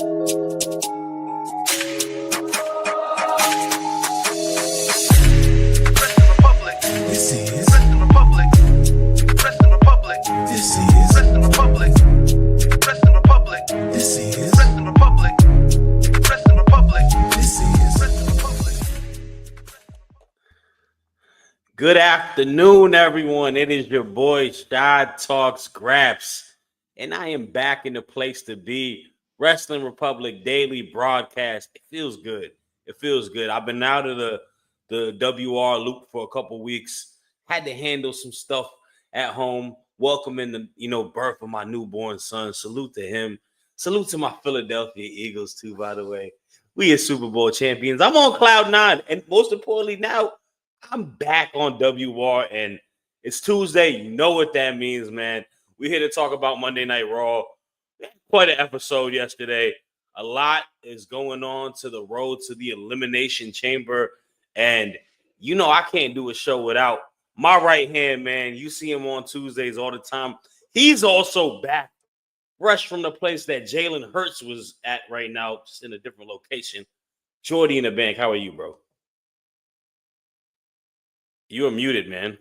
Good afternoon, everyone. It is your boy Shad Talks Graps, and I am back in the place to be. Wrestling Republic daily broadcast. It feels good. It feels good. I've been out of the WR loop for a couple weeks. Had to handle some stuff at home. Welcoming the birth of my newborn son. Salute to him. Salute to my Philadelphia Eagles too. By the way, we are Super Bowl champions. I'm on cloud 9, and most importantly now, I'm back on WR, and it's Tuesday. You know what that means, man. We're here to talk about Monday Night Raw. We had quite an episode yesterday. A lot is going on to the road to the Elimination Chamber, and I can't do a show without my right hand, man. You see him on Tuesdays all the time. He's also back, fresh from the place that Jalen Hurts was at right now, just in a different location. Jordy in the bank. How are you, bro? You are muted, man.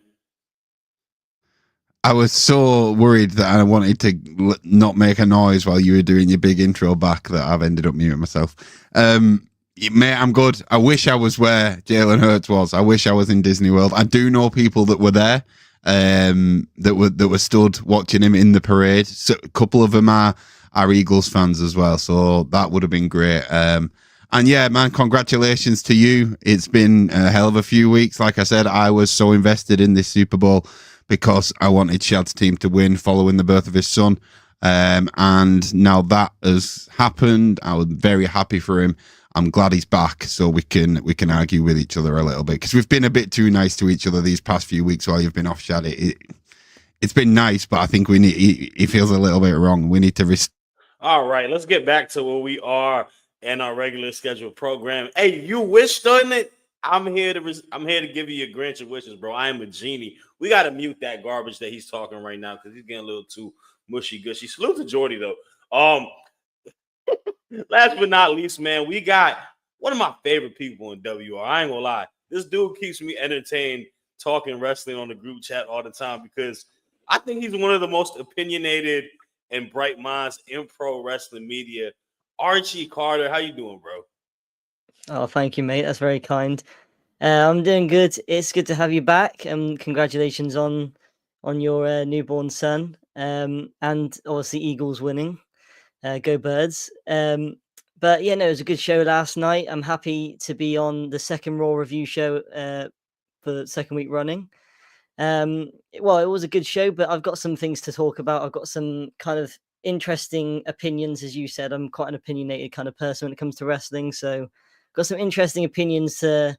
I was so worried that I wanted to not make a noise while you were doing your big intro back that I've ended up muting myself. Mate, I'm good. I wish I was where Jalen Hurts was. I wish I was in Disney World. I do know people that were there, that were stood watching him in the parade. So a couple of them are Eagles fans as well, so that would have been great. And yeah, man, congratulations to you. It's been a hell of a few weeks. Like I said, I was so invested in this Super Bowl because I wanted Shad's team to win following the birth of his son. And now that has happened. I was very happy for him. I'm glad he's back so we can argue with each other a little bit, because we've been a bit too nice to each other these past few weeks while you've been off, Shad. It's been nice, but I think he feels a little bit wrong. We need to... All right, let's get back to where we are and our regular scheduled program. Hey, you wished on it. I'm here to give you your grant your wishes, bro. I am a genie. We got to mute that garbage that he's talking right now because he's getting a little too mushy gushy. Salute to Jordy though. Last but not least, man, we got one of my favorite people in WR. I ain't gonna lie. This dude keeps me entertained talking wrestling on the group chat all the time because I think he's one of the most opinionated and bright minds in pro wrestling media. Archie Carter, how you doing, bro? Oh, thank you, mate. That's very kind. I'm doing good. It's good to have you back. Congratulations on your newborn son. And obviously Eagles winning. Go Birds. But yeah, no, it was a good show last night. I'm happy to be on the second Raw review show for the second week running. Well, it was a good show, but I've got some things to talk about. I've got some kind of interesting opinions, as you said. I'm quite an opinionated kind of person when it comes to wrestling, so got some interesting opinions to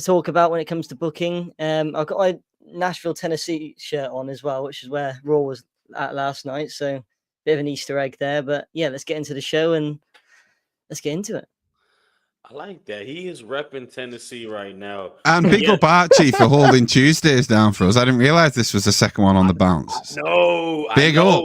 talk about when it comes to booking. I've got my Nashville, Tennessee shirt on as well, which is where Raw was at last night, so bit of an Easter egg there. But yeah, let's get into the show and let's get into it. I like that. He is repping Tennessee right now. And big up Archie for holding Tuesdays down for us. I didn't realize this was the second one on the bounce. No, big up.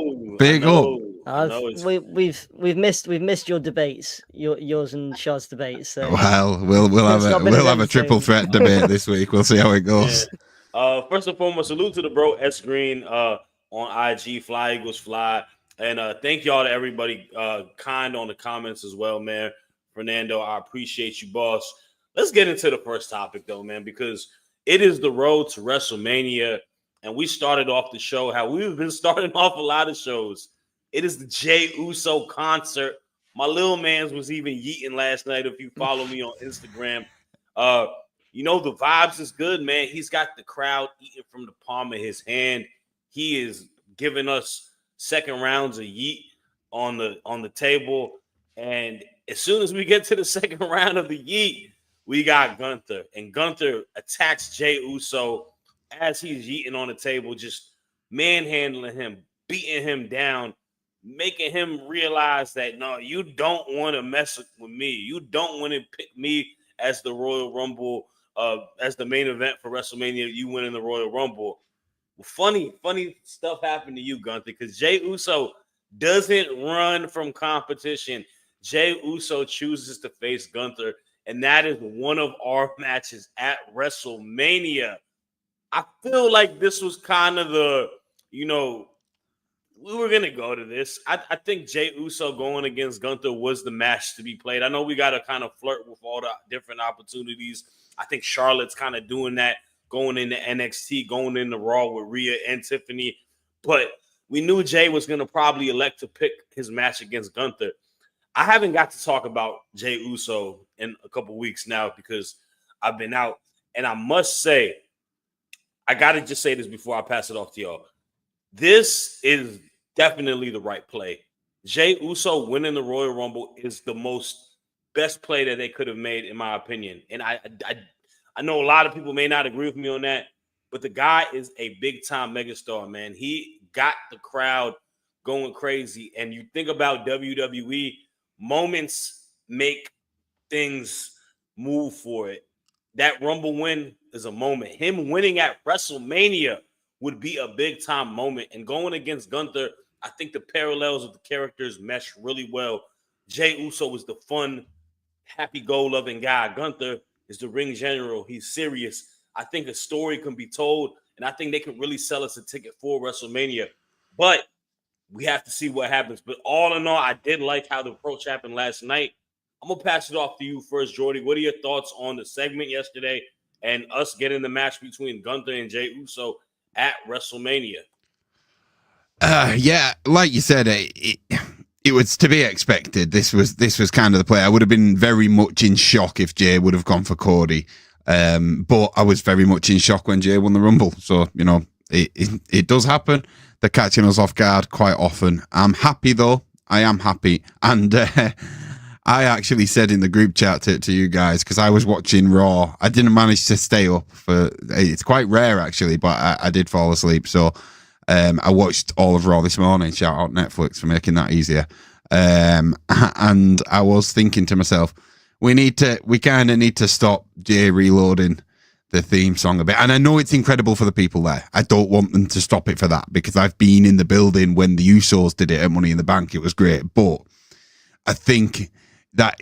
We've missed your debates, yours and Shad's debates. So. Well, we'll have a triple threat debate this week. We'll see how it goes. Yeah. First and foremost, salute to the bro S Green on IG, Fly Eagles Fly, and thank y'all to everybody kind on the comments as well, man. Fernando, I appreciate you, boss. Let's get into the first topic, though, man, because it is the road to WrestleMania, and we started off the show how we've been starting off a lot of shows. It is the Jey Uso concert. My little man's was even yeeting last night, if you follow me on Instagram. The vibes is good, man. He's got the crowd eating from the palm of his hand. He is giving us second rounds of yeet on the table, and as soon as we get to the second round of the yeet, we got Gunther. And Gunther attacks Jey Uso as he's yeeting on the table, just manhandling him, beating him down, making him realize that, no, you don't want to mess with me. You don't want to pick me as the Royal Rumble, as the main event for WrestleMania. You win in the Royal Rumble. Well, funny stuff happened to you, Gunther, because Jey Uso doesn't run from competition. Jey Uso chooses to face Gunther, and that is one of our matches at WrestleMania. I feel like this was kind of we were going to go to this. I think Jey Uso going against Gunther was the match to be played. I know we got to kind of flirt with all the different opportunities. I think Charlotte's kind of doing that, going into NXT, going into Raw with Rhea and Tiffany. But we knew Jey was going to probably elect to pick his match against Gunther. I haven't got to talk about Jey Uso in a couple weeks now because I've been out. And I must say, I got to just say this before I pass it off to y'all. This is definitely the right play. Jey Uso winning the Royal Rumble is the best play that they could have made, in my opinion. And I know a lot of people may not agree with me on that, but the guy is a big-time megastar, man. He got the crowd going crazy. And you think about WWE, moments make things move for it. That Rumble win is a moment. Him winning at WrestleMania would be a big-time moment. And going against Gunther, I think the parallels of the characters mesh really well. Jey Uso is the fun, happy-go-loving guy. Gunther is the ring general. He's serious. I think a story can be told, and I think they can really sell us a ticket for WrestleMania. But we have to see what happens. But all in all, I did like how the approach happened last night. I'm going to pass it off to you first, Jordy. What are your thoughts on the segment yesterday and us getting the match between Gunther and Jey Uso at WrestleMania? Yeah, like you said, it was to be expected. This was kind of the play. I would have been very much in shock if Jey would have gone for Cody. But I was very much in shock when Jey won the Rumble. So, it does happen. They're catching us off guard quite often. I'm happy, though. I am happy. And I actually said in the group chat to you guys, because I was watching Raw. I didn't manage to stay up it's quite rare, actually, but I did fall asleep. So I watched all of Raw this morning. Shout out Netflix for making that easier. And I was thinking to myself, we kind of need to stop Jey reloading the theme song a bit. And I know it's incredible for the people there. I don't want them to stop it for that, because I've been in the building when the Usos did it at Money in the Bank. It was great. But I think that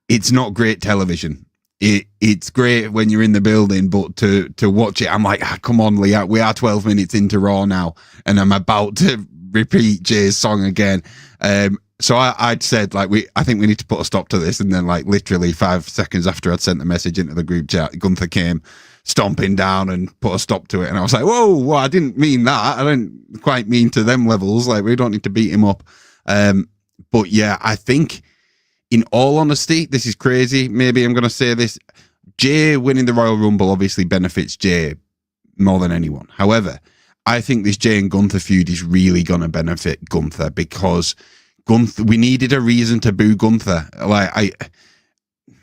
it's not great television. It's great when you're in the building, but to watch it, I'm like, come on, Leah, we are 12 minutes into Raw now, and I'm about to repeat Jay's song again. So I'd said, I think we need to put a stop to this. And then, literally 5 seconds after I'd sent the message into the group chat, Gunther came stomping down and put a stop to it. And I was like, whoa, I didn't mean that. I didn't quite mean to them levels. We don't need to beat him up. But yeah, I think, in all honesty, this is crazy. Maybe I'm going to say this. Jey winning the Royal Rumble obviously benefits Jey more than anyone. However, I think this Jey and Gunther feud is really going to benefit Gunther, because we needed a reason to boo Gunther. I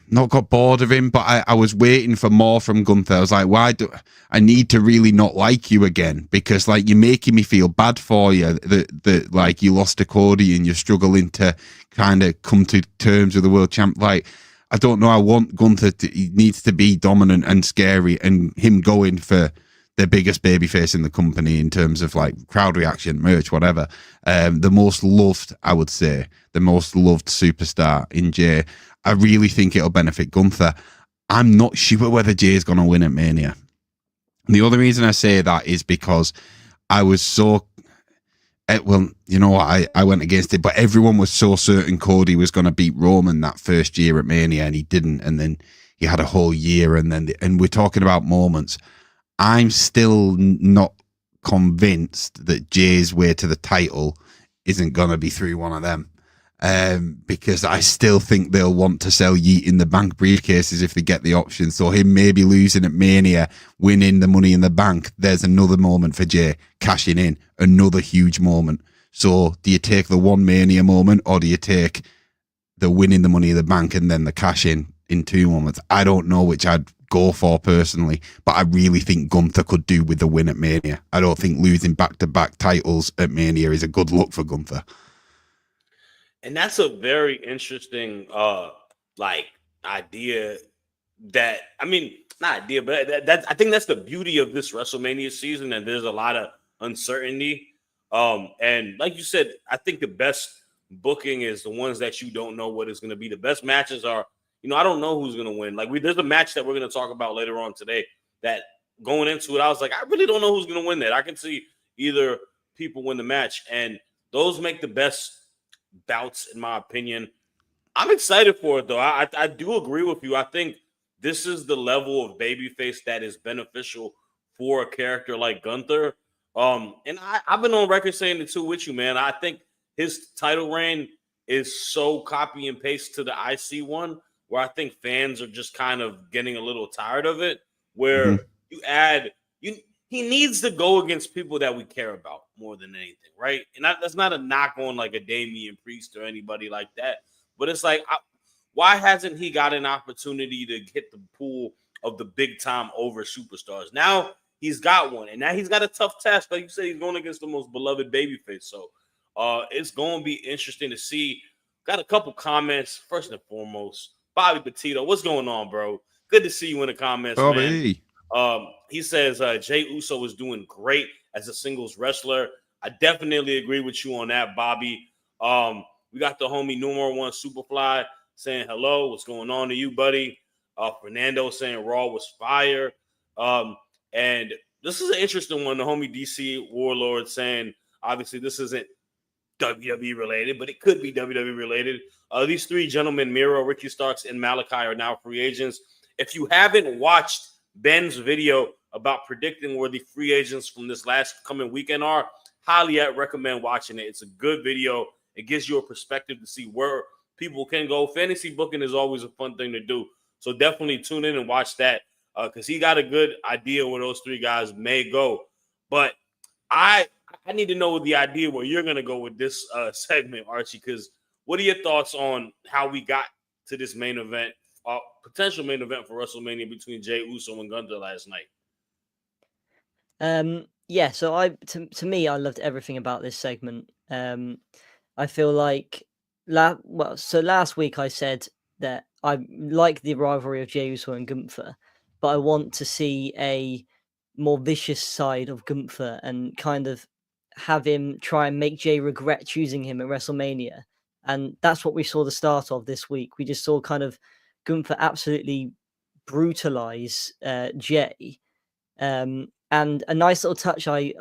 not got bored of him, but I was waiting for more from Gunther. I was like, why do I need to really not like you again? Because you're making me feel bad for you that you lost to Cody and you're struggling to kind of come to terms with the world champ. I don't know. I want Gunther he needs to be dominant and scary, and him going for the biggest babyface in the company in terms of crowd reaction, merch, whatever. The most loved, I would say, the most loved superstar in Jey. I really think it'll benefit Gunther. I'm not sure whether Jay's going to win at Mania. The other reason I say that is because I was so... Well, you know what? I went against it, but everyone was so certain Cody was going to beat Roman that first year at Mania, and he didn't. And then he had a whole year, and we're talking about moments. I'm still not convinced that Jay's way to the title isn't going to be through one of them. Because I still think they'll want to sell Yeet in the Bank briefcases if they get the option. So him maybe losing at Mania, winning the Money in the Bank, there's another moment for Jey cashing in, another huge moment. So do you take the one Mania moment, or do you take the winning the Money in the Bank and then the cash in 2 moments? I don't know which I'd go for personally, but I really think Gunther could do with the win at Mania. I don't think losing back-to-back titles at Mania is a good look for Gunther. And that's a very interesting idea that, not idea, but I think that's the beauty of this WrestleMania season, and there's a lot of uncertainty. And like you said, I think the best booking is the ones that you don't know what is going to be. The best matches are, I don't know who's going to win. Like there's a match that we're going to talk about later on today that going into it, I was like, I really don't know who's going to win that. I can see either people win the match, and those make the best bouts, in my opinion. I'm excited for it, though. I do agree with you. I think this is the level of babyface that is beneficial for a character like Gunther. And I've been on record saying it too with you, man. I think his title reign is so copy and paste to the IC one, where I think fans are just kind of getting a little tired of it. Where he needs to go against people that we care about more than anything, right? And that's not a knock on like a Damian Priest or anybody like that. But it's like, why hasn't he got an opportunity to hit the pool of the big time over superstars? Now he's got one, and now he's got a tough task. Like you said, he's going against the most beloved babyface. So it's going to be interesting to see. Got a couple comments. First and foremost, Bobby Petito, what's going on, bro? Good to see you in the comments, Bobby. man. He says Jey Uso is doing great as a singles wrestler. I definitely agree with you on that, Bobby. We got the homie Numero One Superfly saying hello. What's going on to you, buddy? Fernando saying Raw was fire. And this is an interesting one. The homie DC Warlord saying, obviously, this isn't WWE related, but it could be WWE related. These three gentlemen, Miro, Ricky Starks, and Malachi, are now free agents. If you haven't watched Ben's video about predicting where the free agents from this last coming weekend are, highly recommend watching it. It's a good video. It gives you a perspective to see where people can go. Fantasy booking is always a fun thing to do. So definitely tune in and watch that because he got a good idea where those three guys may go. But I need to know the idea where you're going to go with this segment, Archie, because what are your thoughts on how we got to this main event, potential main event for WrestleMania between Jey Uso and Gunther last night? Yeah, so to me, I loved everything about this segment. I feel like last week I said that I like the rivalry of Jey Uso and Gunther, but I want to see a more vicious side of Gunther and kind of have him try and make Jey regret choosing him at WrestleMania. And that's what we saw the start of this week. We just saw kind of Gunther absolutely brutalize Jey. And a nice little touch I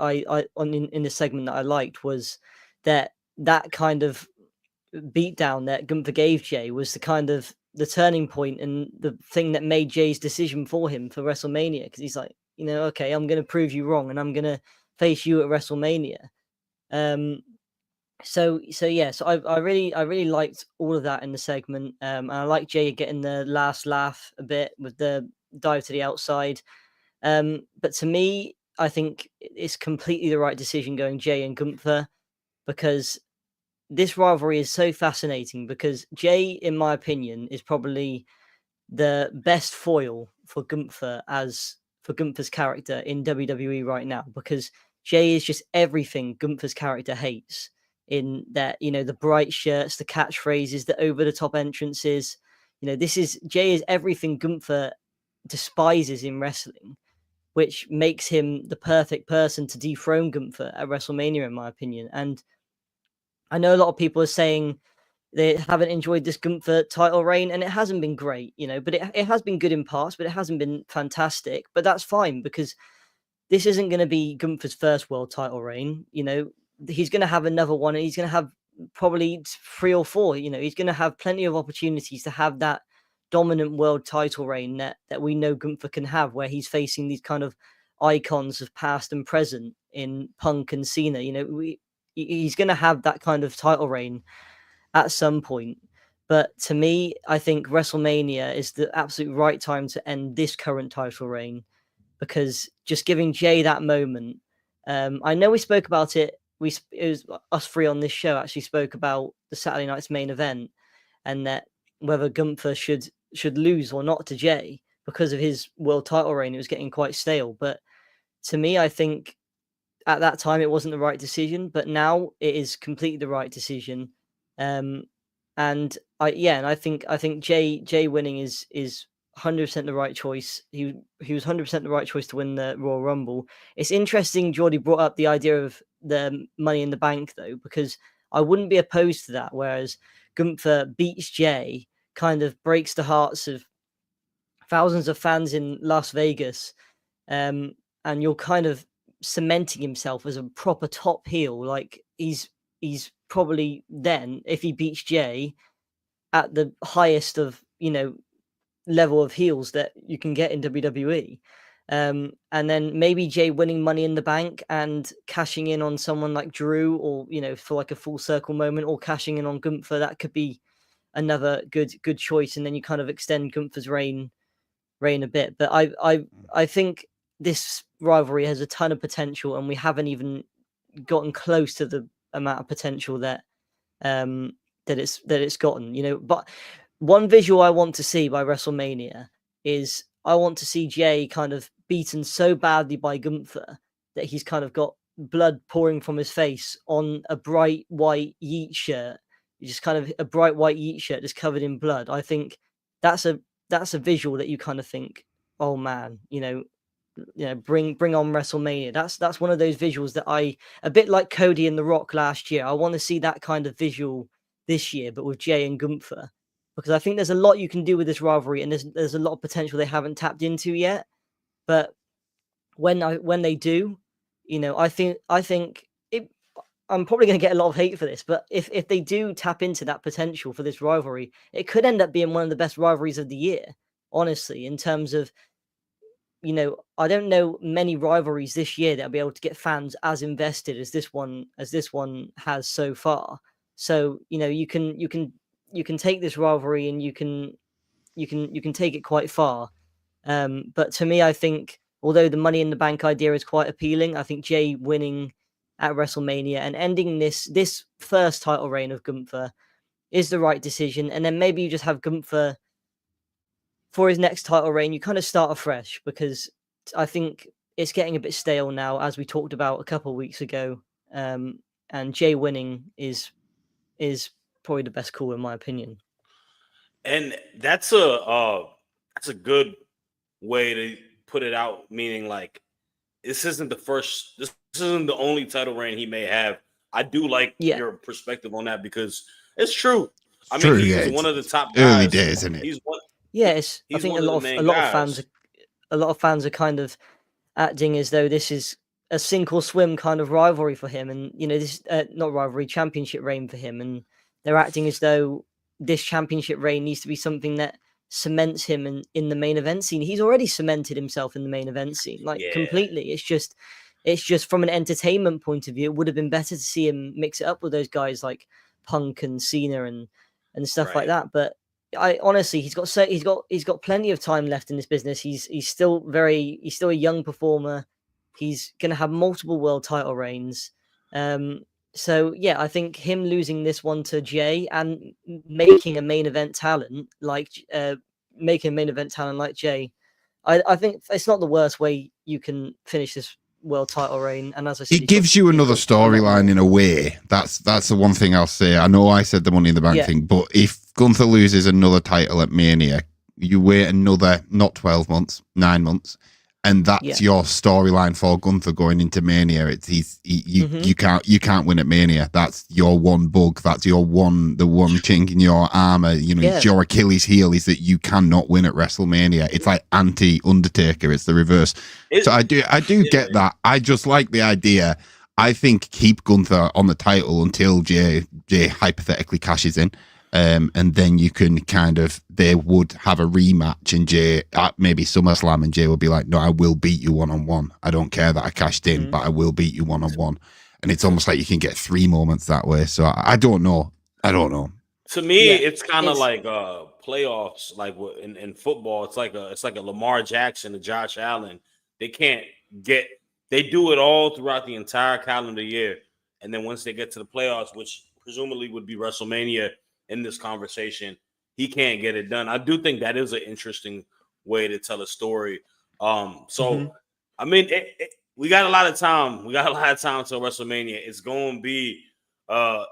in the segment that I liked was that kind of beatdown that Gunther gave Jey was the kind of the turning point and the thing that made Jey's decision for him for WrestleMania, because he's like, okay, I'm going to prove you wrong and I'm going to face you at WrestleMania. So I really liked all of that in the segment. And I like Jey getting the last laugh a bit with the dive to the outside. But to me, I think it's completely the right decision going Jey and Gunther, because this rivalry is so fascinating, because Jey, in my opinion, is probably the best foil for Gunther's character in WWE right now, because Jey is just everything Gunther's character hates, in that, the bright shirts, the catchphrases, the over the top entrances. Jey is everything Gunther despises in wrestling, which makes him the perfect person to dethrone Gunther at WrestleMania, in my opinion. And I know a lot of people are saying they haven't enjoyed this Gunther title reign, and it hasn't been great, but it has been good in parts, but it hasn't been fantastic. But that's fine, because this isn't going to be Gunther's first world title reign. He's going to have another one, and he's going to have probably 3 or 4. He's going to have plenty of opportunities to have that dominant world title reign that we know Gunther can have, where he's facing these kind of icons of past and present in Punk and Cena. He's going to have that kind of title reign at some point. But to me, I think WrestleMania is the absolute right time to end this current title reign, because just giving Jey that moment. I know we spoke about it. It was us 3 on this show actually spoke about the Saturday night's main event, and that whether Gunther should lose or not to Jey because of his world title reign. It was getting quite stale. But to me, I think at that time it wasn't the right decision, but now it is completely the right decision. And I think Jey winning is 100% the right choice. He was 100% the right choice to win the Royal Rumble. It's interesting Jordy brought up the idea of the Money in the Bank, though, because I wouldn't be opposed to that. Whereas Gunther beats Jay, kind of breaks the hearts of thousands of fans in Las Vegas, and you're kind of cementing himself as a proper top heel. Like he's probably then, if he beats Jay, at the highest of level of heels that you can get in WWE. And then maybe Jay winning Money in the Bank and cashing in on someone like Drew, or for like a full circle moment, or cashing in on Gunther. That could be another good choice, and then you kind of extend Gunther's reign a bit. But I think this rivalry has a ton of potential, and we haven't even gotten close to the amount of potential that it's gotten. But one visual I want to see by WrestleMania is I want to see Jay kind of beaten so badly by Gunther that he's kind of got blood pouring from his face on a bright white Yeet shirt. Just kind of a bright white Yeet shirt just covered in blood. I think that's a visual that you kind of think, oh man, bring on WrestleMania. That's one of those visuals that a bit like Cody and The Rock last year. I want to see that kind of visual this year, but with Jay and Gunther, because I think there's a lot you can do with this rivalry, and there's a lot of potential they haven't tapped into yet. But when they do, I think it. I'm probably going to get a lot of hate for this, but if they do tap into that potential for this rivalry, it could end up being one of the best rivalries of the year. Honestly, in terms of, I don't know many rivalries this year that'll be able to get fans as invested as this one has so far. So you can take this rivalry and you can take it quite far. But to me, I think although the Money in the Bank idea is quite appealing, I think Jay winning at WrestleMania and ending this first title reign of Gunther is the right decision. And then maybe you just have Gunther for his next title reign. You kind of start afresh, because I think it's getting a bit stale now, as we talked about a couple of weeks ago. And Jay winning is probably the best call in my opinion. And that's a good way to put it out. Meaning, like, this isn't the only title reign he may have. I do like your perspective on that, because it's true. He's one of the top guys. Early days, isn't it? He's one. Yes, I think a lot of fans are kind of acting as though this is a sink or swim kind of rivalry for him, and this not rivalry, championship reign for him, and they're acting as though this championship reign needs to be something that cements him in the main event scene. He's already cemented himself in the main event scene, completely. It's just from an entertainment point of view, it would have been better to see him mix it up with those guys like Punk and Cena and stuff like that. But I honestly, he's got plenty of time left in this business. He's still a young performer. He's going to have multiple world title reigns. So yeah, I think him losing this one to Jay and making a main event talent like Jay, I think it's not the worst way you can finish this world title reign. And as I said, it gives you another storyline in a way. That's the one thing I'll say. I know I said the Money in the Bank thing, but if Gunther loses another title at Mania, you wait another, not 12 months, 9 months, and that's your storyline for Gunther going into Mania. You can't win at Mania. That's your one bug. That's the one chink in your armor. It's your Achilles heel is that you cannot win at WrestleMania. It's like anti-Undertaker. It's the reverse. So I do get that. I just like the idea. I think keep Gunther on the title until Jay hypothetically cashes in. And then you can they would have a rematch, and Jay at maybe SummerSlam, and Jay will be like, no, I will beat you one-on-one. I don't care that I cashed in, but I will beat you one-on-one. And it's almost like you can get 3 moments that way. So I don't know. To me, it's kind of like playoffs, like in football. It's like a Lamar Jackson, a Josh Allen. They do it all throughout the entire calendar year. And then once they get to the playoffs, which presumably would be WrestleMania, in this conversation, he can't get it done. I do think that is an interesting way to tell a story. We got a lot of time. We got a lot of time until WrestleMania. It's going to be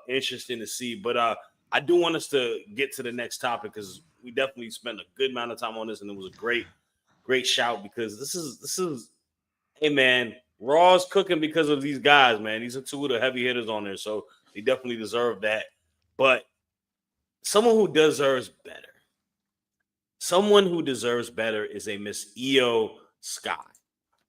interesting to see. But I do want us to get to the next topic, because we definitely spent a good amount of time on this, and it was a great shout, because this is hey man, Raw's cooking because of these guys, man. These are two of the heavy hitters on there. So They definitely deserve that. But someone who deserves better. Someone who deserves better is a Miss Io Sky.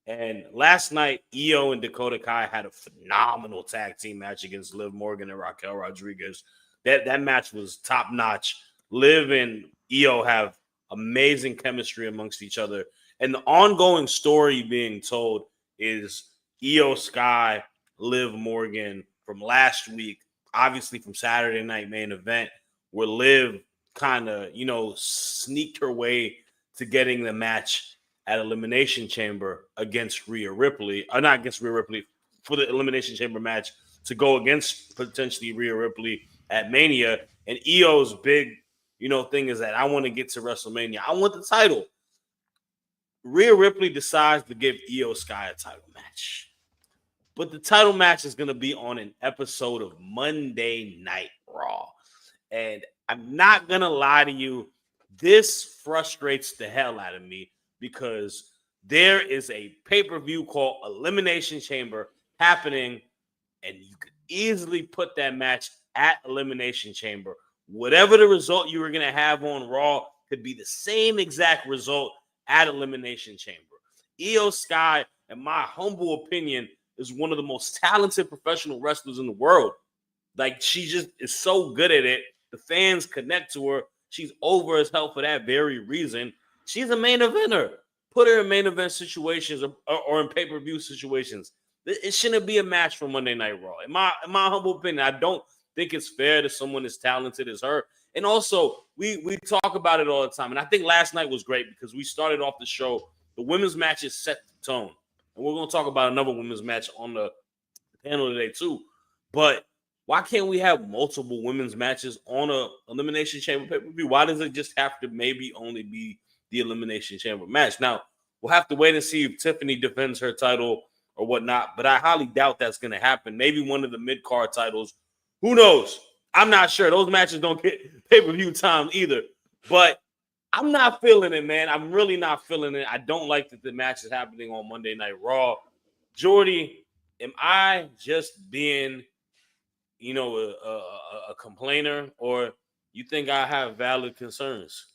And last night, Io and Dakota Kai had a phenomenal tag team match against Liv Morgan and Raquel Rodriguez. That match was top notch. Liv and Io have amazing chemistry amongst each other. And the ongoing story being told is Io Sky, Liv Morgan from last week, obviously from Saturday Night Main Event, where Liv kind of, sneaked her way to getting the match at Elimination Chamber against Rhea Ripley, or not against Rhea Ripley, for the Elimination Chamber match to go against potentially Rhea Ripley at Mania. And Io's big, thing is that I want to get to WrestleMania. I want the title. Rhea Ripley decides to give Io Sky a title match. But the title match is going to be on an episode of Monday Night Raw. And I'm not going to lie to you, this frustrates the hell out of me, because there is a pay-per-view called Elimination Chamber happening, and you could easily put that match at Elimination Chamber. Whatever the result you were going to have on Raw could be the same exact result at Elimination Chamber. Io Sky, in my humble opinion, is one of the most talented professional wrestlers in the world. Like, she just is so good at it. The fans connect to her. She's over as hell for that very reason. She's a main eventer. Put her in main event situations or in pay-per-view situations. It shouldn't be a match for Monday Night Raw. In my humble opinion, I don't think it's fair to someone as talented as her. And also, we talk about it all the time. And I think last night was great because we started off the show. The women's matches set the tone. And we're going to talk about another women's match on the panel today too. But why can't we have multiple women's matches on a Elimination Chamber pay-per-view? Why does it just have to maybe only be the Elimination Chamber match? Now, we'll have to wait and see if Tiffany defends her title or whatnot, but I highly doubt that's going to happen. Maybe one of the mid-card titles. Who knows? I'm not sure. Those matches don't get pay-per-view time either. But I'm not feeling it, man. I'm really not feeling it. I don't like that the match is happening on Monday Night Raw. Jordy, am I just being, a complainer, or you think I have valid concerns?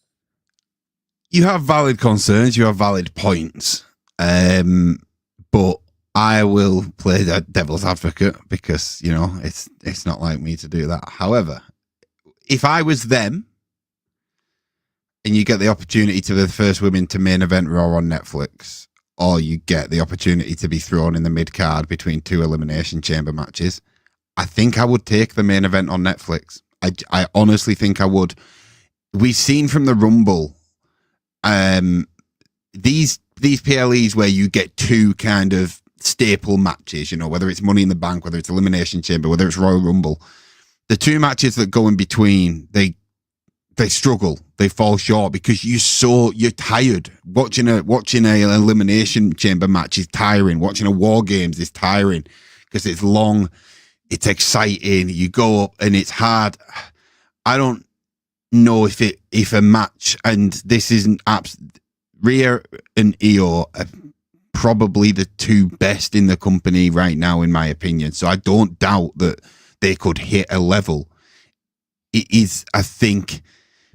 You have valid concerns. You have valid points. But I will play the devil's advocate because, it's not like me to do that. However, if I was them and you get the opportunity to be the first women to main event Raw on Netflix, or you get the opportunity to be thrown in the mid-card between two Elimination Chamber matches, I think I would take the main event on Netflix. I honestly think I would. We've seen from the Rumble, these PLEs where you get two kind of staple matches, whether it's Money in the Bank, whether it's Elimination Chamber, whether it's Royal Rumble, the two matches that go in between, they struggle, they fall short because you're tired. Watching a Elimination Chamber match is tiring. Watching a War Games is tiring because it's long, it's exciting. You go up and it's hard. I don't know if a match, and this isn't Rhea and Io are probably the two best in the company right now, in my opinion. So I don't doubt that they could hit a level. It is, I think,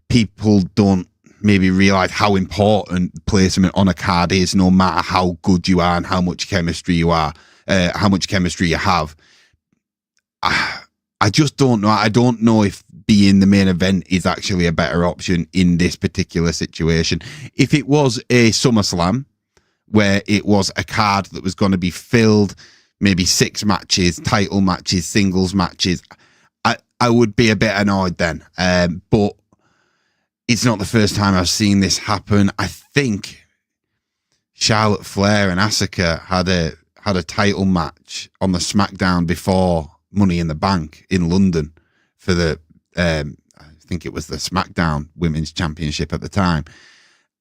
people don't maybe realize how important placement on a card is, no matter how good you are and how much chemistry you are, how much chemistry you have. I just don't know. I don't know if being the main event is actually a better option in this particular situation. If it was a SummerSlam where it was a card that was going to be filled, maybe 6 matches, title matches, singles matches, I would be a bit annoyed then. But it's not the first time I've seen this happen. I think Charlotte Flair and Asuka had a title match on the SmackDown before Money in the Bank in London for the I think it was the SmackDown Women's Championship at the time,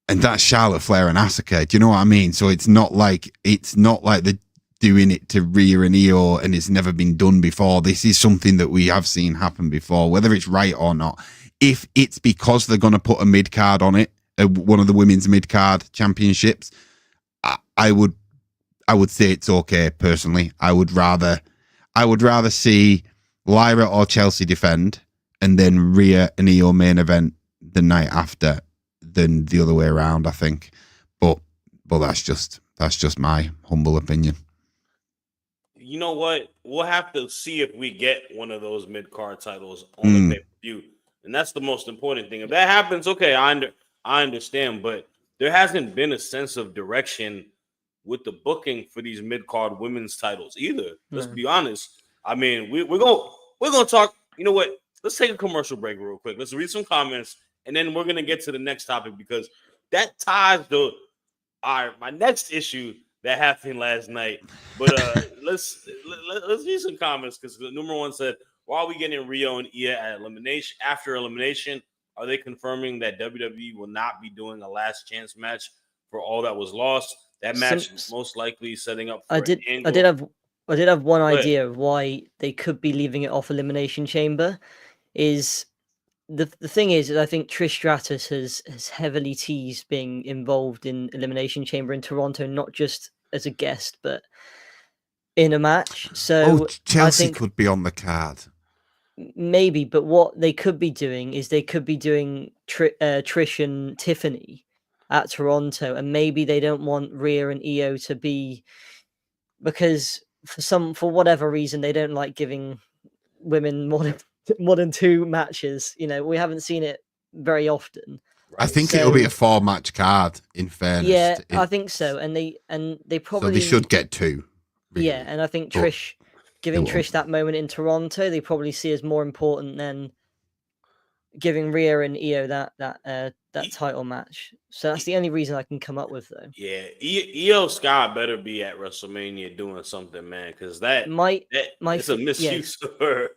and that's Charlotte Flair and Asuka. Do you know what I mean? So it's not like they're doing it to Rhea and Io and it's never been done before. This is something that we have seen happen before, whether it's right or not. If it's because they're going to put a mid card on it, one of the women's mid card championships, I would say it's okay. Personally, I would rather see Lyra or Chelsea defend, and then Rhea and Io main event the night after, than the other way around, I think. But that's just my humble opinion. You know what? We'll have to see if we get one of those mid-card titles on the pay-per-view. And that's the most important thing. If that happens, okay, I understand, but there hasn't been a sense of direction with the booking for these mid-card women's titles either. Let's be honest. I mean, we're gonna talk. You know what? Let's take a commercial break real quick. Let's read some comments, and then we're gonna get to the next topic because that ties the my next issue that happened last night. But let's read some comments because the number one said, "Why are we getting Rio and Io at elimination after elimination? Are they confirming that WWE will not be doing a last chance match for all that was lost? That match is most likely setting up for I did have one idea of why they could be leaving it off Elimination Chamber. Is the thing is I think Trish Stratus has heavily teased being involved in Elimination Chamber in Toronto, not just as a guest but in a match. So Chelsea could be on the card. Maybe, but what they could be doing is they could be doing Trish and Tiffany at Toronto, and maybe they don't want Rhea and Io to be, because for whatever reason they don't like giving women more than 2 matches. You know, we haven't seen it very often. I think it'll be a 4-match card. In fairness, yeah, I think so, and they probably so they should get 2. Really. Yeah, and I think Trish. Giving Trish that moment in Toronto, they probably see as more important than giving Rhea and Io that title match. So that's the only reason I can come up with, though. Yeah, Io Sky better be at WrestleMania doing something, man, because it's a misuse of her.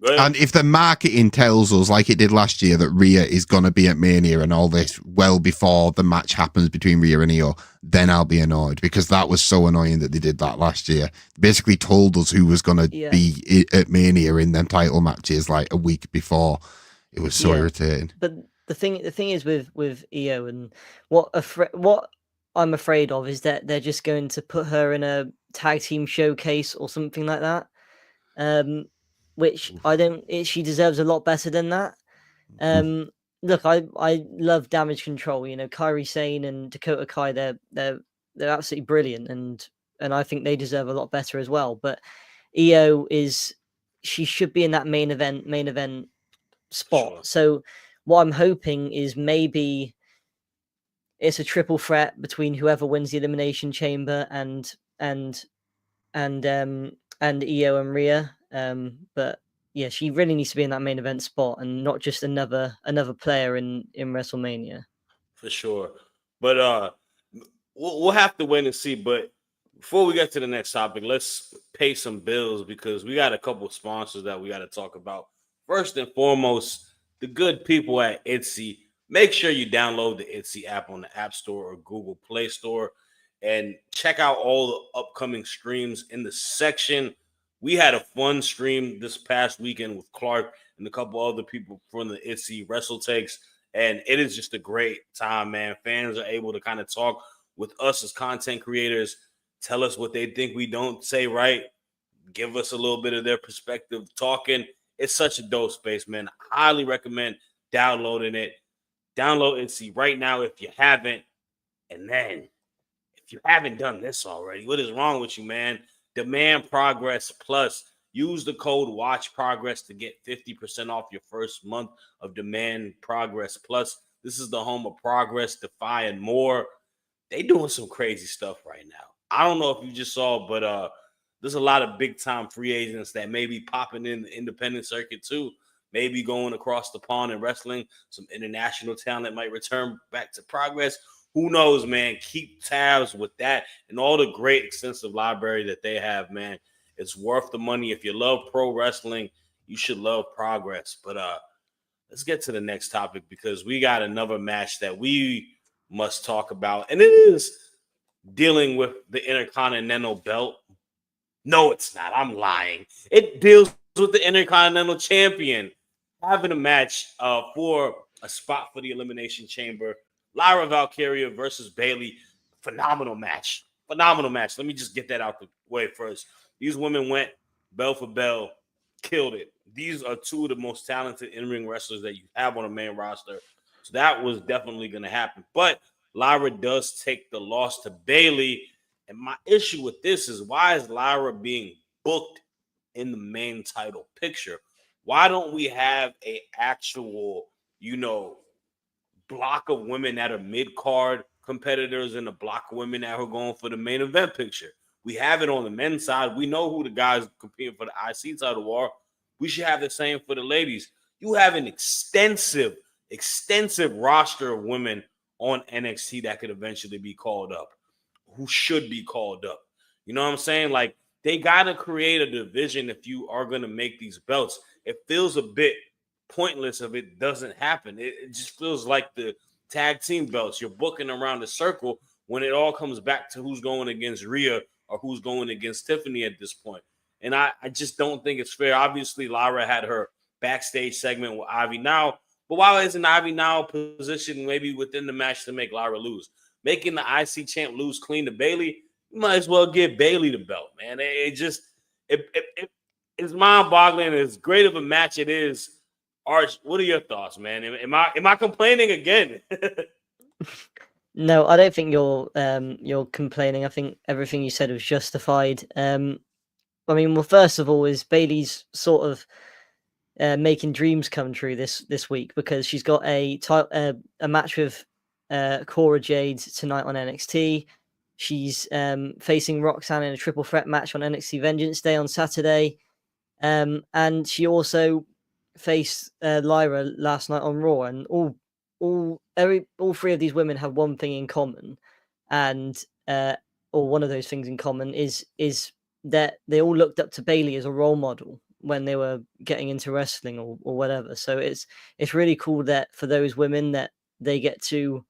And if the marketing tells us, like it did last year, that Rhea is going to be at Mania and all this well before the match happens between Rhea and Io, then I'll be annoyed, because that was so annoying that they did that last year. Basically told us who was going to be at Mania in them title matches like a week before. It was so irritating. But the thing is with Io, and what I'm afraid of is that they're just going to put her in a tag team showcase or something like that. Which she deserves a lot better than that. Look, I love Damage Control. You know, Kairi Sane and Dakota Kai, they're absolutely brilliant, and I think they deserve a lot better as well. But Io she should be in that main event spot. Sure. So what I'm hoping is maybe it's a triple threat between whoever wins the Elimination Chamber and Io and Rhea. But yeah, she really needs to be in that main event spot and not just another player in WrestleMania. For sure. But we'll have to wait and see. But before we get to the next topic, let's pay some bills, because we got a couple of sponsors that we got to talk about. First and foremost, the good people at Etsy. Make sure you download the Etsy app on the App Store or Google Play Store and check out all the upcoming streams in the section. We had a fun stream this past weekend with Clark and a couple other people from the Etsy Wrestle Takes, and it is just a great time, man. Fans are able to kind of talk with us as content creators, tell us what they think we don't say right, give us a little bit of their perspective talking. It's such a dope space, man. I highly recommend downloading it. Download Etsy right now if you haven't. And then, if you haven't done this already, what is wrong with you, man? Demand Progress Plus. Use the code WATCHPROGRESS to get 50% off your first month of Demand Progress Plus. This is the home of Progress, Defy, and more. They doing some crazy stuff right now. I don't know if you just saw, but there's a lot of big-time free agents that may be popping in the independent circuit too. Maybe going across the pond and wrestling. Some international talent might return back to Progress. Who knows, man? Keep tabs with that and all the great extensive library that they have, man. It's worth the money. If you love pro wrestling, you should love Progress. But let's get to the next topic, because we got another match that we must talk about. And it is dealing with the Intercontinental belt. No, it's not. I'm lying. It deals with the Intercontinental Champion having a match for a spot for the Elimination Chamber. Lyra Valkyria versus Bayley. Phenomenal match. Let me just get that out the way first. These women went bell for bell. killed it. These are two of the most talented in-ring wrestlers that you have on the main roster. So that was definitely going to happen. But Lyra does take the loss to Bayley. And my issue with this is, why is Lyra being booked in the main title picture? Why don't we have a actual, block of women that are mid-card competitors and a block of women that are going for the main event picture? We have it on the men's side. We know who the guys competing for the IC title are. We should have the same for the ladies. You have an extensive roster of women on NXT that could eventually be called up, who should be called up. You know what I'm saying? Like, they got to create a division if you are going to make these belts. It feels a bit pointless if it doesn't happen. It just feels like the tag team belts. You're booking around the circle when it all comes back to who's going against Rhea or who's going against Tiffany at this point. And I just don't think it's fair. Obviously, Lyra had her backstage segment with Ivy Now, but why isn't Ivy Now positioned maybe within the match to make Lyra lose? Making the IC champ lose clean to Bayley, you might as well give Bayley the belt, man. It's mind-boggling. As great of a match it is. Arch, what are your thoughts, man? Am I complaining again? No, I don't think you're complaining. I think everything you said was justified. I mean, well, first of all, is Bayley's sort of making dreams come true this week, because she's got a match with Cora Jade tonight on NXT. She's facing Roxanne in a triple threat match on NXT Vengeance Day on Saturday, and she also faced Lyra last night on Raw. And all three of these women have one thing in common, and or one of those things in common is that they all looked up to Bayley as a role model when they were getting into wrestling or whatever. So it's really cool that for those women that they get to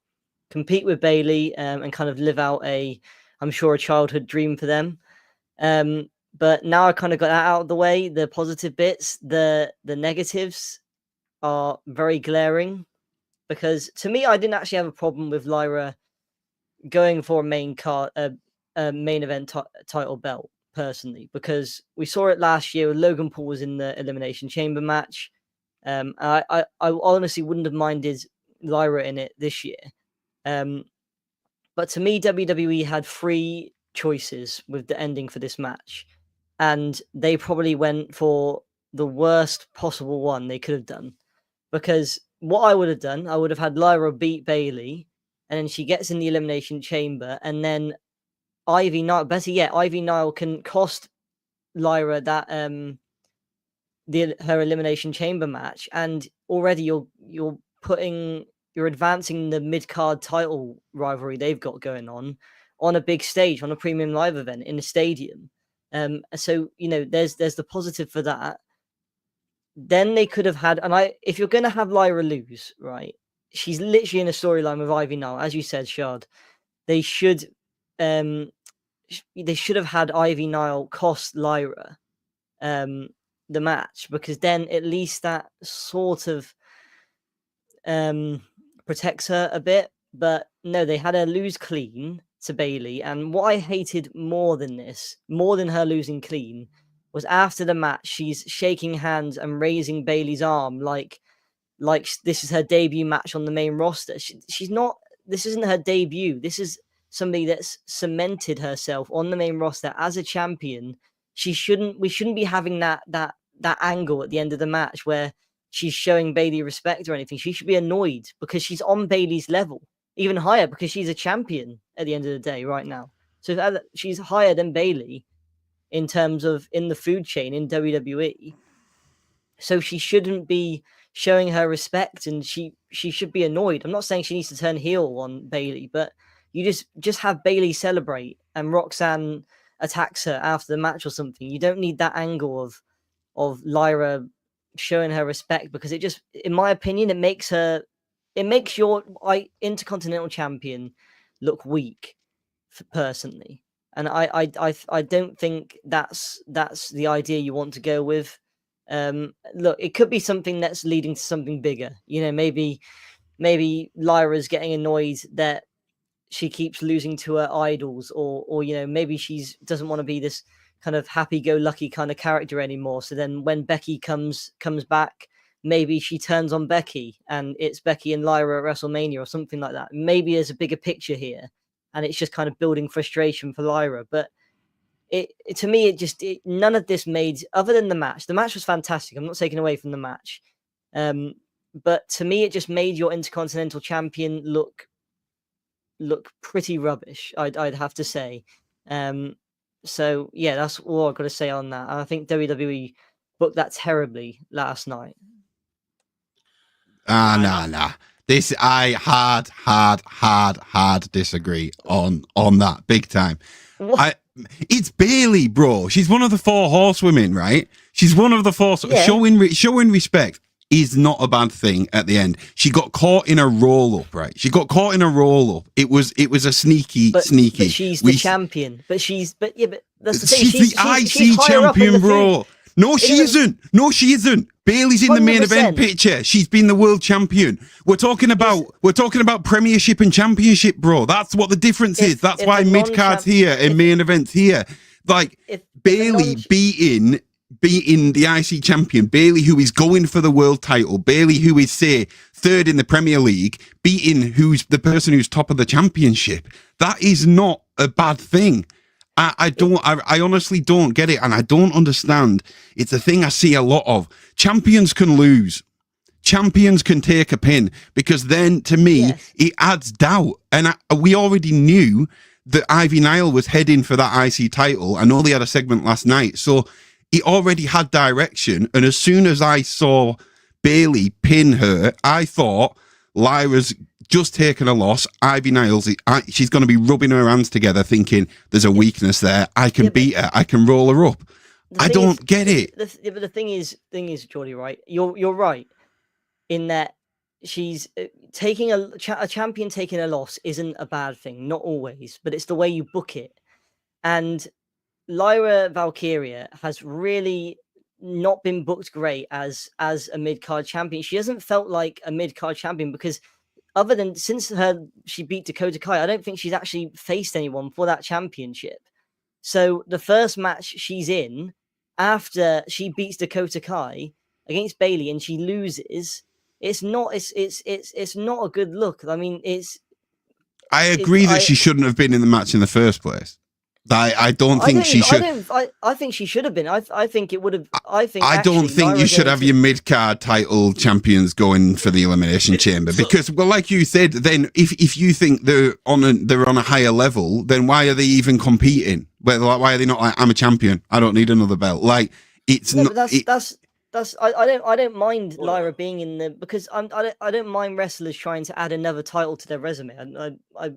compete with Bayley and kind of live out I'm sure a childhood dream for them. But now I kind of got that out of the way, the positive bits. The negatives are very glaring, because to me, I didn't actually have a problem with Lyra going for a main event title belt personally, because we saw it last year. Logan Paul was in the Elimination Chamber match. I honestly wouldn't have minded Lyra in it this year. But to me, WWE had three choices with the ending for this match, and they probably went for the worst possible one they could have done. Because what I would have done, I would have had Lyra beat Bayley, and then she gets in the Elimination Chamber, and then Ivy Nile, better yet, Ivy Nile can cost Lyra that her Elimination Chamber match, and already you're advancing the mid-card title rivalry they've got going on a big stage, on a premium live event in a stadium. So there's the positive for that. Then they could have had, if you're going to have Lyra lose, right? She's literally in a storyline with Ivy Nile, as you said, Shad. They should have had Ivy Nile cost Lyra the match, because then at least that sort of protects her a bit. But no, they had her lose clean to Bayley. And what I hated more than her losing clean, was after the match, she's shaking hands and raising Bayley's arm like this is her debut match on the main roster. She's not. This isn't her debut. This is somebody that's cemented herself on the main roster as a champion. We shouldn't be having that angle at the end of the match where she's showing Bayley respect or anything. She should be annoyed because she's on Bayley's level, even higher, because she's a champion at the end of the day right now. So she's higher than Bayley in terms of in the food chain in WWE. So she shouldn't be showing her respect, and she should be annoyed. I'm not saying she needs to turn heel on Bayley, but you just have Bayley celebrate and Roxanne attacks her after the match or something. You don't need that angle of Lyra showing her respect, because it just, in my opinion, it makes your Intercontinental Champion look weak, personally. And I don't think that's the idea you want to go with. Look, it could be something that's leading to something bigger. Maybe Lyra's getting annoyed that she keeps losing to her idols, or maybe she doesn't want to be this kind of happy-go-lucky kind of character anymore. So then when Becky comes back, maybe she turns on Becky and it's Becky and Lyra at WrestleMania or something like that. Maybe there's a bigger picture here, and it's just kind of building frustration for Lyra. But to me, none of this made, other than the match. The match was fantastic. I'm not taking away from the match. But to me, it just made your Intercontinental Champion look pretty rubbish, I'd have to say. So yeah, that's all I've got to say on that. And I think WWE booked that terribly last night. Nah. This I hard disagree on that big time. It's Bailey, bro. She's one of the 4 horsewomen, right? She's one of the 4. Yeah. Showing respect is not a bad thing at the end. She got caught in a roll-up, right? She got caught in a roll-up. It was a sneaky. But she's the champion. But that's the thing. She's the IC champion, bro. No, she isn't. Bailey's in 100%. The main event picture. She's been the world champion. We're talking about Premiership and Championship, bro. That's what the difference is. That's why mid-card's here and main event's here. Like, Bailey beating the IC champion, Bailey, who is going for the world title, Bailey, who is, say, 3rd in the Premier League, beating who's the person who's top of the championship. That is not a bad thing. I honestly don't get it, and I don't understand. It's a thing I see a lot of. Champions can lose. Champions can take a pin, because then, to me, it adds doubt. And we already knew that Ivy Nile was heading for that IC title. I know they had a segment last night, so it already had direction. And as soon as I saw Bailey pin her, I thought Lyra's just taken a loss. Ivy Niles, she's going to be rubbing her hands together thinking there's a weakness there. I can beat her. I can roll her up. I don't get it. But the thing is, Jordy, right? You're right in that she's taking a champion taking a loss isn't a bad thing. Not always, but it's the way you book it. And Lyra Valkyria has really not been booked great as a mid-card champion. She hasn't felt like a mid-card champion because other than since she beat Dakota Kai, I don't think she's actually faced anyone for that championship. So the first match she's in after she beats Dakota Kai against Bailey and she loses, it's not a good look. I mean, I agree that she shouldn't have been in the match in the first place. I don't think she should. I think she should have been. I think it would have. I don't think you should have your mid-card title champions going for the Elimination Chamber because, well, like you said, then if you think they're on a higher level, then why are they even competing? Why are they not like, I'm a champion, I don't need another belt? Like it's not. I don't mind Lyra being in the because I don't mind wrestlers trying to add another title to their resume. I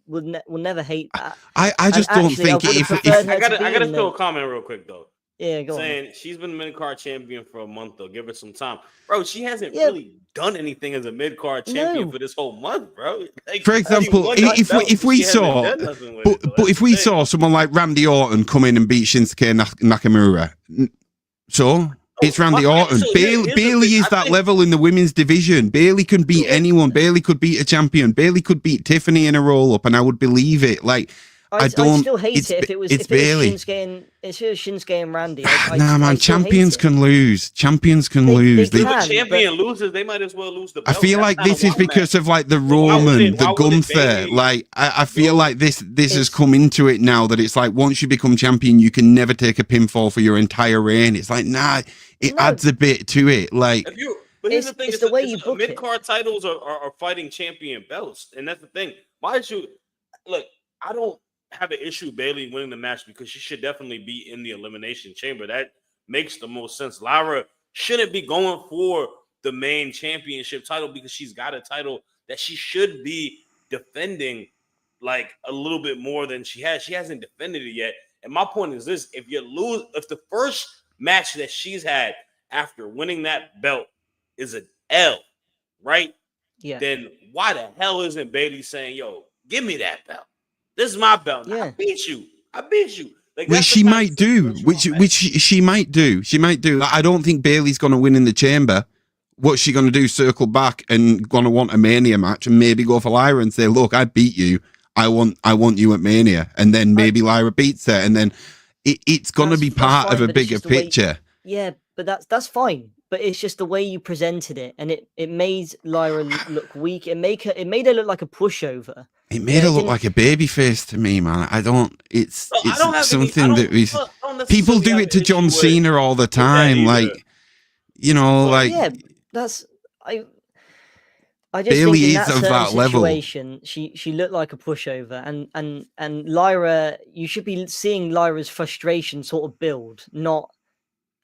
will never hate that. I just don't think I gotta throw a comment real quick though. Yeah, go saying on. She's been mid-card champion for a month though. Give her some time, bro. She hasn't really done anything as a mid-card champion for this whole month, bro. Like, for example, if we saw someone like Randy Orton come in and beat Shinsuke Nakamura, so. It's Randy Orton. Bailey is that level in the women's division. Bailey can beat anyone. Bailey could beat a champion. Bailey could beat Tiffany in a roll-up, and I would believe it. Like, I'd still hate it if it was Bailey. Shinsuke and Randy. Nah, man, champions can lose. Champions can lose. If a champion loses, they might as well lose the belt. I feel like this is because of like the Roman, the Gunther. Like, I feel like this has come into it now that it's like once you become champion, you can never take a pinfall for your entire reign. It's like, nah, it adds a bit to it. Like, but here's the thing: it's the way you book it. Mid-card titles are fighting champion belts, and that's the thing. Why did you look? I don't have an issue Bailey winning the match because she should definitely be in the Elimination Chamber. That makes the most sense. Lyra shouldn't be going for the main championship title because she's got a title that she should be defending like a little bit more than she has. She hasn't defended it yet. And my point is this: if the first match that she's had after winning that belt is an L, right? Yeah. Then why the hell isn't Bailey saying, "Yo, give me that belt. This is my belt. Yeah. I beat you. Like, which she might do. Which she might do. She might do. I don't think Bailey's going to win in the chamber. What's she going to do? Circle back and going to want a Mania match and maybe go for Lyra and say, "Look, I beat you. I want you at Mania." And then maybe Lyra beats her. And then it's going to be part fine, of a but it's bigger just the way- picture. Yeah, but that's fine. But it's just the way you presented it, and it made Lyra look weak. It made her look like a pushover. It made her look like a baby face to me, man. I don't have something that we people do it to John Cena all the time. Like, you know, like yeah, that's I just Bailey think in is that of certain that level. situation, she looked like a pushover, and Lyra, you should be seeing Lyra's frustration sort of build, not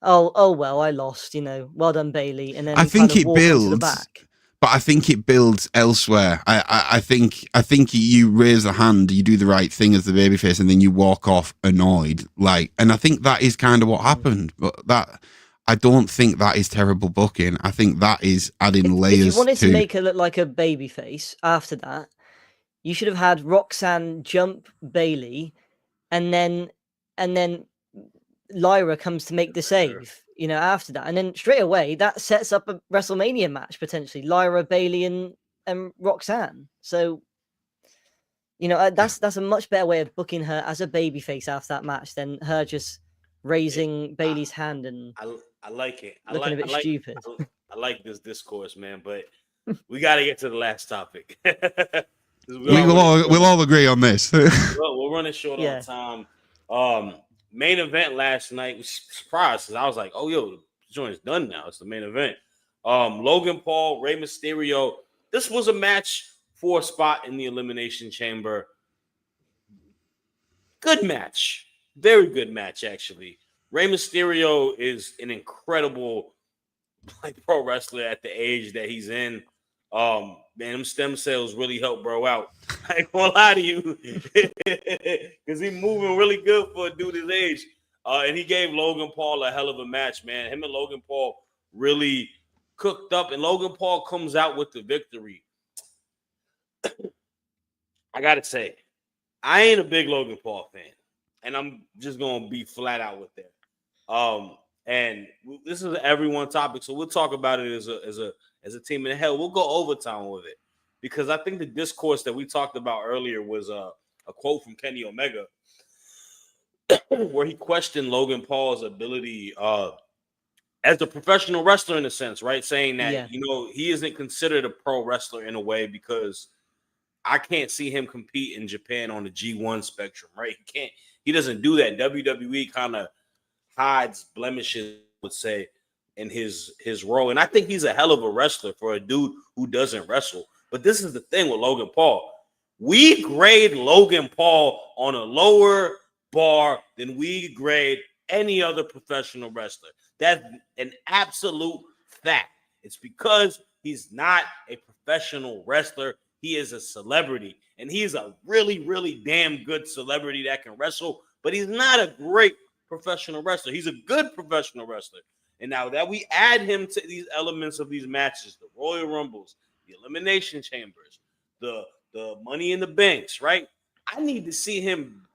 oh well, I lost, well done Bailey, and then I think kind of it walk onto the builds, back. but I think it builds elsewhere. I think you raise the hand, you do the right thing as the babyface, and then you walk off annoyed, and I think that is kind of what happened. But that. I don't think that is terrible booking. I think that is adding layers. If you wanted to make her look like a babyface after that, you should have had Roxanne jump Bailey, and then Lyra comes to make the save, after that. And then straight away, that sets up a WrestleMania match, potentially. Lyra, Bailey, and Roxanne. So, that's a much better way of booking her as a babyface after that match than her just raising Bailey's hand and I like it. Looking a bit stupid. I like this discourse, man, but we got to get to the last topic. we'll all agree on this. We're running short on time. Main event last night was surprised because I was like, oh, yo, the joint's done now. It's the main event. Logan Paul, Rey Mysterio. This was a match for a spot in the Elimination Chamber. Good match. Very good match, actually. Rey Mysterio is an incredible pro wrestler at the age that he's in. Man, them stem cells really help bro out. I ain't gonna lie to you. Because he's moving really good for a dude his age. And he gave Logan Paul a hell of a match, man. Him and Logan Paul really cooked up, and Logan Paul comes out with the victory. I gotta say, I ain't a big Logan Paul fan. And I'm just gonna be flat out with that. And this is an everyone topic, so we'll talk about it as a team. And hell, we'll go overtime with it because I think the discourse that we talked about earlier was a quote from Kenny Omega, where he questioned Logan Paul's ability as a professional wrestler in a sense, right? Saying that he isn't considered a pro wrestler in a way because I can't see him compete in Japan on the G1 spectrum, right? He doesn't do that. WWE kind of hides blemishes, I would say, in his role. And I think he's a hell of a wrestler for a dude who doesn't wrestle. But this is the thing with Logan Paul. We grade Logan Paul on a lower bar than we grade any other professional wrestler. That's an absolute fact. It's because he's not a professional wrestler. He is a celebrity, and he is a really, really damn good celebrity that can wrestle, but he's not a great professional wrestler. He's a good professional wrestler. And now that we add him to these elements of these matches, the Royal Rumbles, the Elimination Chambers, the Money in the Banks, right? I need to see him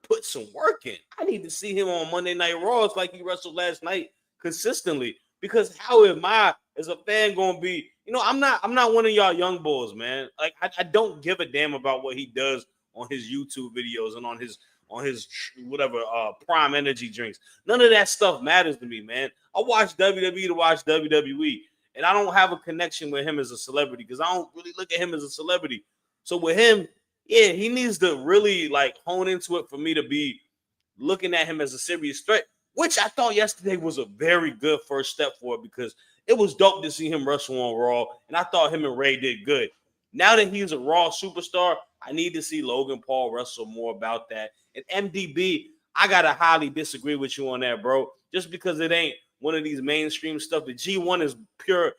put some work in. I need to see him on Monday Night Raws like he wrestled last night consistently. Because how am I, as a fan, going to be? I'm not one of y'all young bulls, man. Like I don't give a damn about what he does on his YouTube videos and on his whatever Prime Energy drinks. None of that stuff matters to me, man. I watch WWE to watch WWE, and I don't have a connection with him as a celebrity because I don't really look at him as a celebrity. So with him, yeah, he needs to really hone into it for me to be looking at him as a serious threat, which I thought yesterday was a very good first step for it because it was dope to see him wrestle on Raw, and I thought him and Ray did good. Now that he's a Raw superstar, I need to see Logan Paul wrestle more about that. And MDB, I got to highly disagree with you on that, bro. Just because it ain't one of these mainstream stuff. The G1 is pure,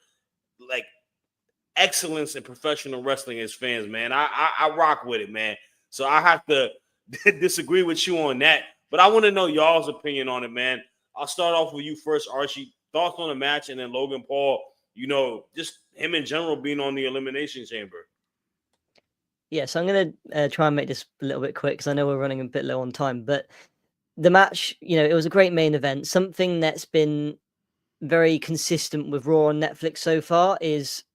excellence in professional wrestling as fans, man. I rock with it, man. So I have to disagree with you on that. But I want to know y'all's opinion on it, man. I'll start off with you first, Archie. Thoughts on the match, and then Logan Paul, just him in general being on the Elimination Chamber. Yeah, so I'm going to try and make this a little bit quick because I know we're running a bit low on time. But the match, it was a great main event. Something that's been very consistent with Raw on Netflix so far is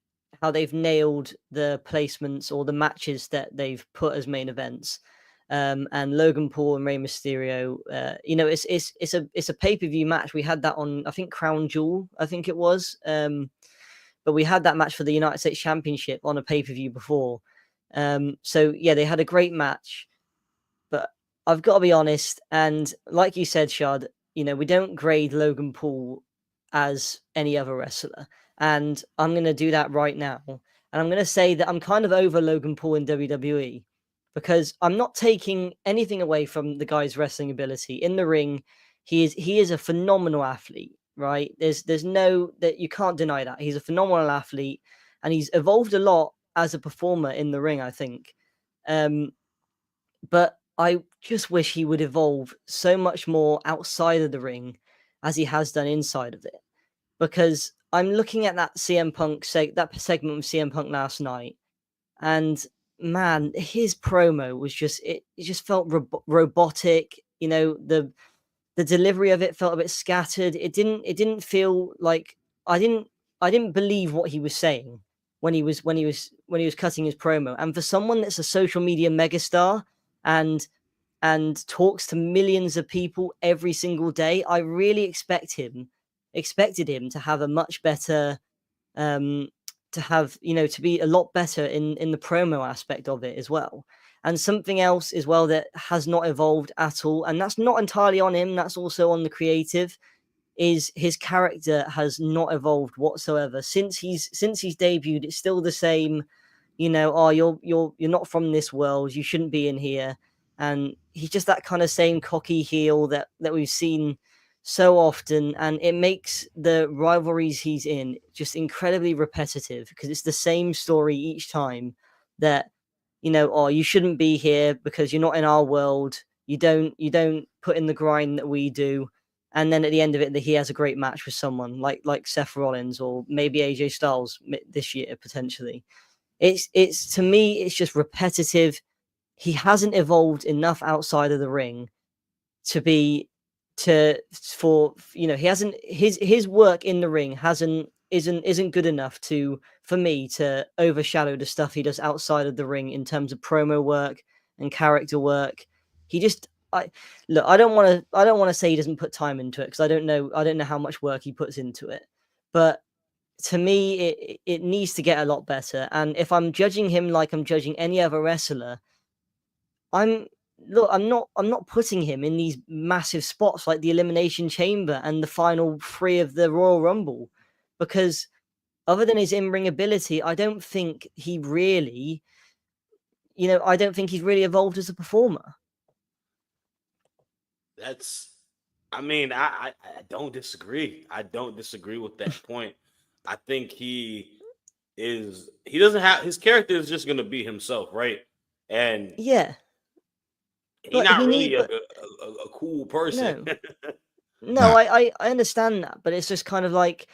how they've nailed the placements or the matches that they've put as main events. and Logan Paul and Rey Mysterio. It's a pay-per-view match. We had that on, I think, Crown Jewel, I think it was. But we had that match for the United States Championship on a pay-per-view before. So yeah, they had a great match. But I've got to be honest, and like you said, Shad, we don't grade Logan Paul as any other wrestler. And I'm going to do that right now. And I'm going to say that I'm kind of over Logan Paul in WWE because I'm not taking anything away from the guy's wrestling ability. In the ring, he is a phenomenal athlete, right? There's no, that you can't deny that. He's a phenomenal athlete and he's evolved a lot as a performer in the ring, I think. But I just wish he would evolve so much more outside of the ring as he has done inside of it. Because I'm looking at that CM Punk that segment with CM Punk last night, and man, his promo was just it just felt robotic. The delivery of it felt a bit scattered. It didn't feel like I didn't believe what he was saying when he was cutting his promo. And for someone that's a social media megastar and talks to millions of people every single day, I really expected him to have a much better to be a lot better in the promo aspect of it as well. And something else as well that has not evolved at all, and that's not entirely on him, that's also on the creative, is his character has not evolved whatsoever since he's debuted. It's still the same, oh, you're not from this world, you shouldn't be in here. And he's just that kind of same cocky heel that we've seen so often, and it makes the rivalries he's in just incredibly repetitive because it's the same story each time that, oh, you shouldn't be here because you're not in our world. You don't put in the grind that we do. And then at the end of it, he has a great match with someone like Seth Rollins or maybe AJ Styles this year, potentially. It's to me, it's just repetitive. He hasn't evolved enough outside of the ring he hasn't, his work in the ring isn't good enough for me to overshadow the stuff he does outside of the ring in terms of promo work and character work. I don't want to say he doesn't put time into it because I don't know how much work he puts into it, but to me it needs to get a lot better. And if I'm judging him like I'm judging any other wrestler, I'm not putting him in these massive spots like the Elimination Chamber and the final 3 of the Royal Rumble, because other than his in-ring ability, I don't think he really, he's really evolved as a performer. I don't disagree. I don't disagree with that point. I think he doesn't have, his character is just going to be himself, right? And yeah, he's not really a cool person. No, I understand that, but it's just kind of like,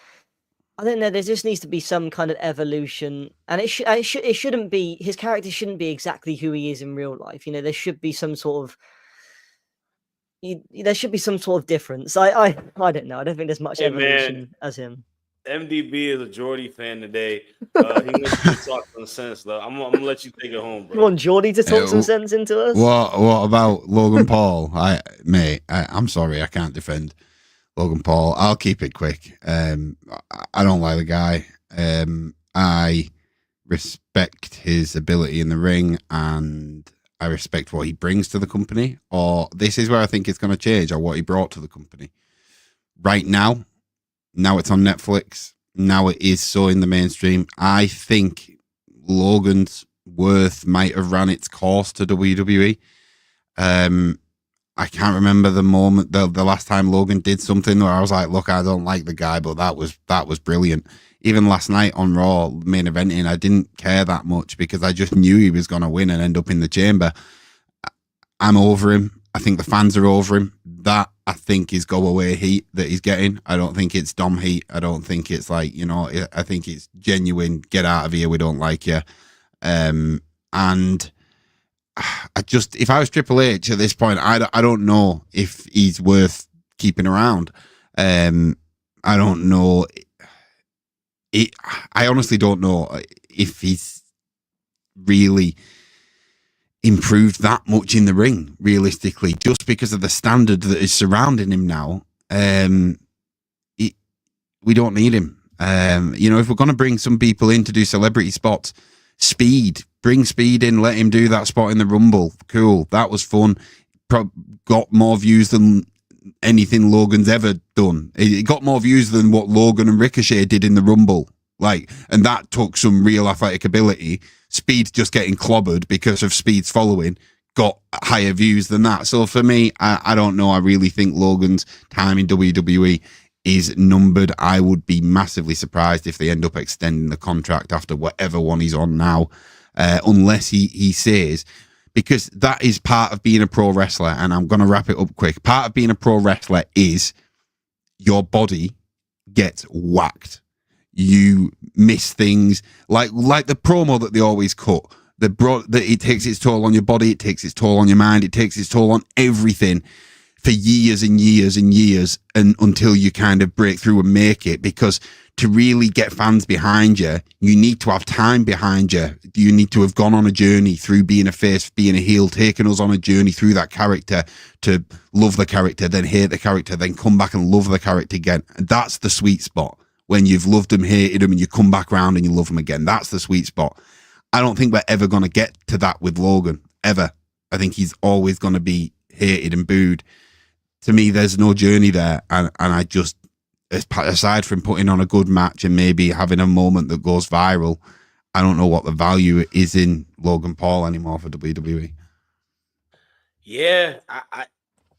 I don't know. There just needs to be some kind of evolution, and it shouldn't be, his character shouldn't be exactly who he is in real life. There should be some sort of difference. I don't know. I don't think there's much evolution as him. MDB is a Jordy fan today. He wants you to talk some sense, though. I'm gonna let you take it home, bro. You want Jordy to talk some sense into us? What about Logan Paul? I'm sorry, I can't defend Logan Paul. I'll keep it quick. I don't like the guy. I respect his ability in the ring, and I respect what he brings to the company. Or this is where I think it's going to change, or what he brought to the company. Right now it's on Netflix. Now it is so in the mainstream. I think Logan's worth might have ran its course to WWE. I can't remember the moment, the last time Logan did something where I was like, look, I don't like the guy, but that was brilliant. Even last night on Raw, main eventing, I didn't care that much because I just knew he was going to win and end up in the chamber. I'm over him. I think the fans are over him. That, I think, is go away heat that he's getting. I don't think it's Dom heat. I don't think it's like, I think it's genuine, get out of here, we don't like you. And if I was Triple H at this point, I don't know if he's worth keeping around. I don't know. I honestly don't know if he's really improved that much in the ring, realistically, just because of the standard that is surrounding him now. We don't need him. If we're going to bring some people in to do celebrity spots, bring Speed in, let him do that spot in the Rumble. Cool. That was fun. Got more views than anything Logan's ever done. It got more views than what Logan and Ricochet did in the Rumble. And that took some real athletic ability. Speed just getting clobbered because of Speed's following got higher views than that. So for me, I don't know. I really think Logan's time in WWE is numbered. I would be massively surprised if they end up extending the contract after whatever one he's on now, unless he says, because that is part of being a pro wrestler. And I'm going to wrap it up quick. Part of being a pro wrestler is your body gets whacked. You miss things like the promo that they always cut. That it takes its toll on your body, it takes its toll on your mind, it takes its toll on everything for years and years and years, and until you kind of break through and make it. Because to really get fans behind you, you need to have time behind you. You need to have gone on a journey through being a face, being a heel, taking us on a journey through that character to love the character, then hate the character, then come back and love the character again. And that's the sweet spot. When you've loved them, hated them, and you come back around and you love them again. That's the sweet spot. I don't think we're ever going to get to that with Logan, ever. I think he's always going to be hated and booed. To me, there's no journey there. And I just, aside from putting on a good match and maybe having a moment that goes viral, I don't know what the value is in Logan Paul anymore for WWE. Yeah,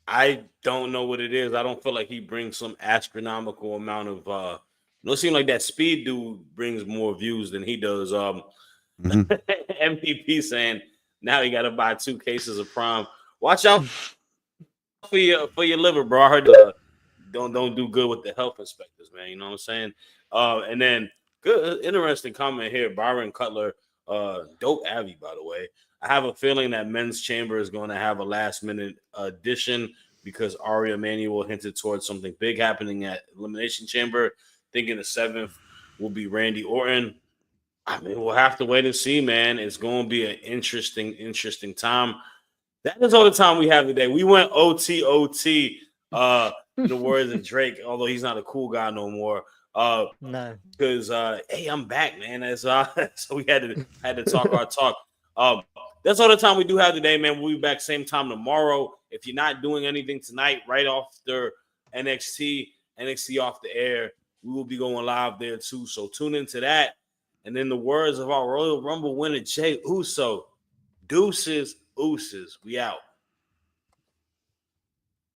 I don't know what it is. I don't feel like he brings some astronomical amount of it seems like that Speed dude brings more views than he does. MVP saying now you got to buy 2 cases of Prime. Watch out for your liver, bro. I heard don't do good with the health inspectors, man. You know what I'm saying? And then good, interesting comment here, Byron Cutler. Dope Abby, by the way. I have a feeling that Men's Chamber is going to have a last minute addition because Ari Emanuel hinted towards something big happening at Elimination Chamber. Thinking the 7th will be Randy Orton. I mean, we'll have to wait and see, man. It's going to be an interesting time. That is all the time we have today. We went OT, the words of Drake, although he's not a cool guy no more. No. Because, hey, I'm back, man. So we had to talk our talk. That's all the time we do have today, man. We'll be back same time tomorrow. If you're not doing anything tonight, right after NXT off the air, we will be going live there too. So tune into that. And in the words of our Royal Rumble winner, Jey Uso, deuces, we out.